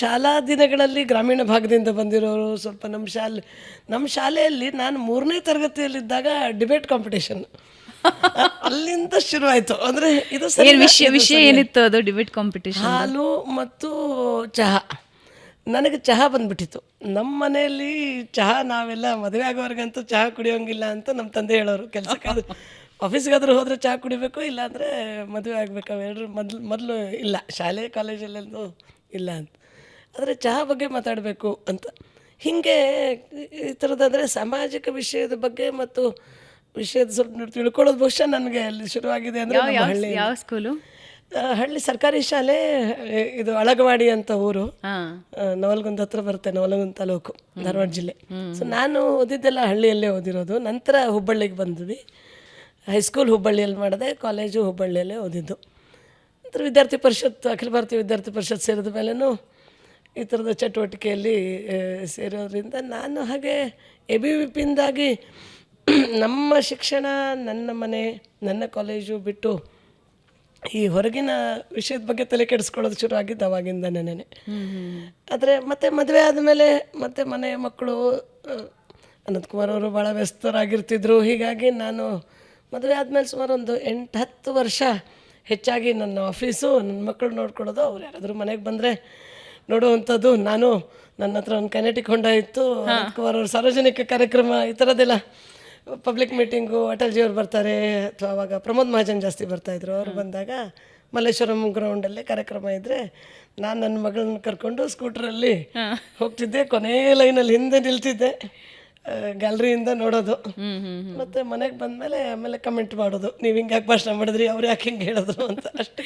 ಶಾಲಾ ದಿನಗಳಲ್ಲಿ ಗ್ರಾಮೀಣ ಭಾಗದಿಂದ ಬಂದಿರೋರು ಸ್ವಲ್ಪ ನಮ್ಮ ಶಾಲೆಯಲ್ಲಿ ನಾನು 3ನೇ ತರಗತಿಯಲ್ಲಿದ್ದಾಗ ಡಿಬೇಟ್ ಕಾಂಪಿಟೇಷನ್ ಅಲ್ಲಿಂದ ಶುರುವಾಯಿತು. ಅಂದರೆ ಇದು ವಿಷಯ ಏನಿತ್ತು ಅದು ಡಿಬೇಟ್ ಕಾಂಪಿಟೇಷನ್? ಹಾಲು ಮತ್ತು ಚಹಾ. ನನಗೆ ಚಹಾ ಬಂದ್ಬಿಟ್ಟಿತ್ತು. ನಮ್ಮ ಮನೆಯಲ್ಲಿ ಚಹಾ ನಾವೆಲ್ಲ ಮದುವೆ ಆಗೋವರೆಗಂತೂ ಚಹಾ ಕುಡಿಯೋಂಗಿಲ್ಲ ಅಂತ ನಮ್ಮ ತಂದೆ ಹೇಳೋರು. ಕೆಲಸಕ್ಕಾದ್ರೂ ಆಫೀಸ್ಗಾದ್ರೂ ಹೋದರೆ ಚಹಾ ಕುಡಿಬೇಕು, ಇಲ್ಲಾಂದರೆ ಮದುವೆ ಆಗಬೇಕು. ಅವೆರಡು ಮೊದಲು ಇಲ್ಲ, ಶಾಲೆ ಕಾಲೇಜಲ್ಲೆಲ್ಲೂ ಇಲ್ಲ ಅಂತ. ಆದರೆ ಚಹಾ ಬಗ್ಗೆ ಮಾತಾಡಬೇಕು ಅಂತ ಹೀಗೆ ಈ ಥರದಂದರೆ ಸಾಮಾಜಿಕ ವಿಷಯದ ಬಗ್ಗೆ ಮತ್ತು ವಿಷಯದ ಸ್ವಲ್ಪ ತಿಳ್ಕೊಳ್ಳೋದು ಬಹುಶಃ ನನಗೆ ಅಲ್ಲಿ ಶುರುವಾಗಿದೆ. ಅಂದರೆ ನಮ್ಮ ಹಳ್ಳಿ, ಯಾವ ಸ್ಕೂಲು? ಹಳ್ಳಿ ಸರ್ಕಾರಿ ಶಾಲೆ. ಇದು ಅಳಗವಾಡಿ ಅಂತ ಊರು, ನವಲಗುಂದ ಹತ್ರ ಬರುತ್ತೆ, ನವಲಗುಂದ ತಾಲೂಕು, ಧಾರವಾಡ ಜಿಲ್ಲೆ. ಸೊ ನಾನು ಓದಿದ್ದೆಲ್ಲ ಹಳ್ಳಿಯಲ್ಲೇ ಓದಿರೋದು. ನಂತರ ಹುಬ್ಬಳ್ಳಿಗೆ ಬಂದ್ವಿ. ಹೈಸ್ಕೂಲ್ ಹುಬ್ಬಳ್ಳಿಯಲ್ಲಿ ಮಾಡಿದೆ, ಕಾಲೇಜು ಹುಬ್ಬಳ್ಳಿಯಲ್ಲೇ ಓದಿದ್ದು. ನಂತರ ವಿದ್ಯಾರ್ಥಿ ಪರಿಷತ್, ಅಖಿಲ ಭಾರತೀಯ ವಿದ್ಯಾರ್ಥಿ ಪರಿಷತ್ ಸೇರಿದ ಮೇಲೂ ಈ ಥರದ ಚಟುವಟಿಕೆಯಲ್ಲಿ ಸೇರೋದ್ರಿಂದ ನಾನು ಹಾಗೆ ABVPಯಿಂದಾಗಿ ನಮ್ಮ ಶಿಕ್ಷಣ, ನನ್ನ ಮನೆ, ನನ್ನ ಕಾಲೇಜು ಬಿಟ್ಟು ಈ ಹೊರಗಿನ ವಿಷಯದ ಬಗ್ಗೆ ತಲೆ ಕೆಡಿಸ್ಕೊಳ್ಳೋದು ಶುರು ಆಗಿದ್ದು ಅವಾಗಿಂದನೇ. ಆದರೆ ಮತ್ತೆ ಮದುವೆ ಆದಮೇಲೆ ಮತ್ತೆ ಮನೆ ಮಕ್ಕಳು, ಅನಂತಕುಮಾರ್ ಅವರು ಭಾಳ ವ್ಯಸ್ತರಾಗಿರ್ತಿದ್ರು. ಹೀಗಾಗಿ ನಾನು ಮದುವೆ ಆದಮೇಲೆ ಸುಮಾರು ಒಂದು 8-10 ವರ್ಷ ಹೆಚ್ಚಾಗಿ ನನ್ನ ಆಫೀಸು, ನನ್ನ ಮಕ್ಕಳು ನೋಡ್ಕೊಳ್ಳೋದು, ಅವ್ರು ಯಾರಾದರೂ ಮನೆಗೆ ಬಂದರೆ ನೋಡುವಂಥದ್ದು. ನನ್ನ ಹತ್ರ ಒಂದು ಕೈನೆಟಿಕ್ ಹೊಂಡ ಇತ್ತು. ಅನಂತಕುಮಾರ್ ಅವರು ಸಾರ್ವಜನಿಕ ಕಾರ್ಯಕ್ರಮ, ಈ ಥರದ್ದೆಲ್ಲ ಪಬ್ಲಿಕ್ ಮೀಟಿಂಗು, ಅಟಲ್ಜಿಯವ್ರು ಬರ್ತಾರೆ, ಅಥವಾ ಅವಾಗ ಪ್ರಮೋದ್ ಮಹಾಜನ್ ಜಾಸ್ತಿ ಬರ್ತಾಯಿದ್ರು. ಅವರು ಬಂದಾಗ ಮಲ್ಲೇಶ್ವರಂ ಗ್ರೌಂಡಲ್ಲೇ ಕಾರ್ಯಕ್ರಮ ಇದ್ದರೆ ನಾನು ನನ್ನ ಮಗಳನ್ನ ಕರ್ಕೊಂಡು ಸ್ಕೂಟ್ರಲ್ಲಿ ಹೋಗ್ತಿದ್ದೆ. ಕೊನೆ ಲೈನಲ್ಲಿ ಹಿಂದೆ ನಿಲ್ತಿದ್ದೆ, ಗ್ಯಾಲರಿಯಿಂದ ನೋಡೋದು. ಮತ್ತು ಮನೆಗೆ ಬಂದಮೇಲೆ ಆಮೇಲೆ ಕಮೆಂಟ್ ಮಾಡೋದು, ನೀವು ಹಿಂಗೆ ಯಾಕೆ ಭಾಷಣ ಮಾಡಿದ್ರಿ, ಅವ್ರು ಯಾಕೆ ಹಿಂಗೆ ಹೇಳಿದ್ರು ಅಂತ. ಅಷ್ಟಕ್ಕೆ